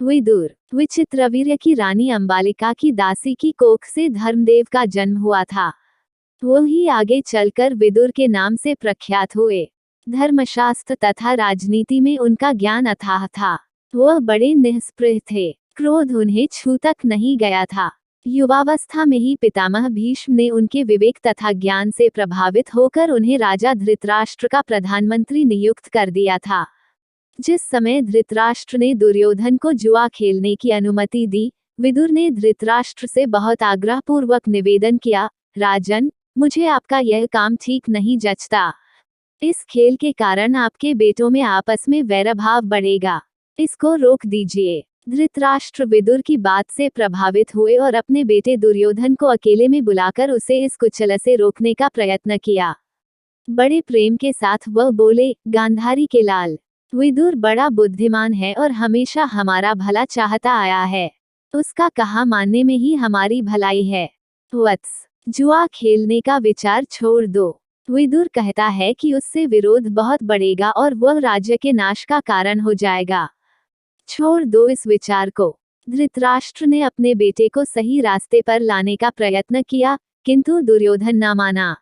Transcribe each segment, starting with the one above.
विदुर। विचित्रवीर्य की रानी अंबालिका की दासी की कोख से धर्मदेव का जन्म हुआ था। वो ही आगे चलकर विदुर के नाम से प्रख्यात हुए। धर्मशास्त्र तथा राजनीति में उनका ज्ञान अथाह था। वह बड़े निःस्पृह थे। क्रोध उन्हें छू तक नहीं गया था। युवावस्था में ही पितामह भीष्म ने उनके विवेक तथा ज्ञान से प्रभावित होकर उन्हें राजा धृतराष्ट्र का प्रधानमंत्री नियुक्त कर दिया था। जिस समय धृतराष्ट्र ने दुर्योधन को जुआ खेलने की अनुमति दी, विदुर ने धृतराष्ट्र से बहुत आग्रहपूर्वक निवेदन किया, राजन, मुझे आपका यह काम ठीक नहीं जचता। इस खेल के कारण आपके बेटों में आपस में वैरभाव बढ़ेगा। इसको रोक दीजिए। धृतराष्ट्र विदुर की बात से प्रभावित हुए और अपने बेटे दुर्योधन को अकेले में बुलाकर उसे इस कुचल से रोकने का प्रयत्न किया। बड़े प्रेम के साथ वह बोले, गांधारी के लाल, विदुर बड़ा बुद्धिमान है और हमेशा हमारा भला चाहता आया है। उसका कहा मानने में ही हमारी भलाई है। वत्स, जुआ खेलने का विचार छोड़ दो। विदुर कहता है कि उससे विरोध बहुत बढ़ेगा और वह राज्य के नाश का कारण हो जाएगा। छोड़ दो इस विचार को। धृतराष्ट्र ने अपने बेटे को सही रास्ते पर लाने का प्रयत्न किया, किंतु दुर्योधन न माना।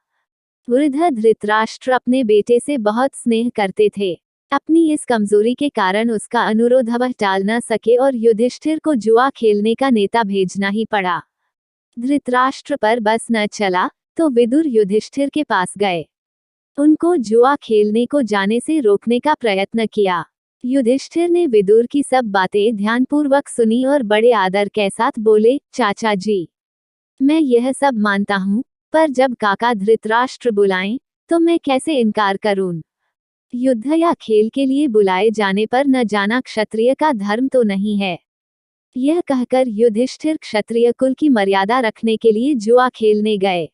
वृद्ध धृतराष्ट्र अपने बेटे से बहुत स्नेह करते थे। अपनी इस कमजोरी के कारण उसका अनुरोध वह टाल न सके और युधिष्ठिर को जुआ खेलने का नेता भेजना ही पड़ा। धृतराष्ट्र पर बस न चला तो विदुर युधिष्ठिर के पास गए। उनको जुआ खेलने को जाने से रोकने का प्रयत्न किया। युधिष्ठिर ने विदुर की सब बातें ध्यानपूर्वक सुनी और बड़े आदर के साथ बोले, चाचा जी, मैं यह सब मानता हूँ, पर जब काका धृतराष्ट्र बुलाएं तो मैं कैसे इनकार करूं। युद्ध या खेल के लिए बुलाए जाने पर न जाना क्षत्रिय का धर्म तो नहीं है। यह कहकर युधिष्ठिर क्षत्रिय कुल की मर्यादा रखने के लिए जुआ खेलने गए।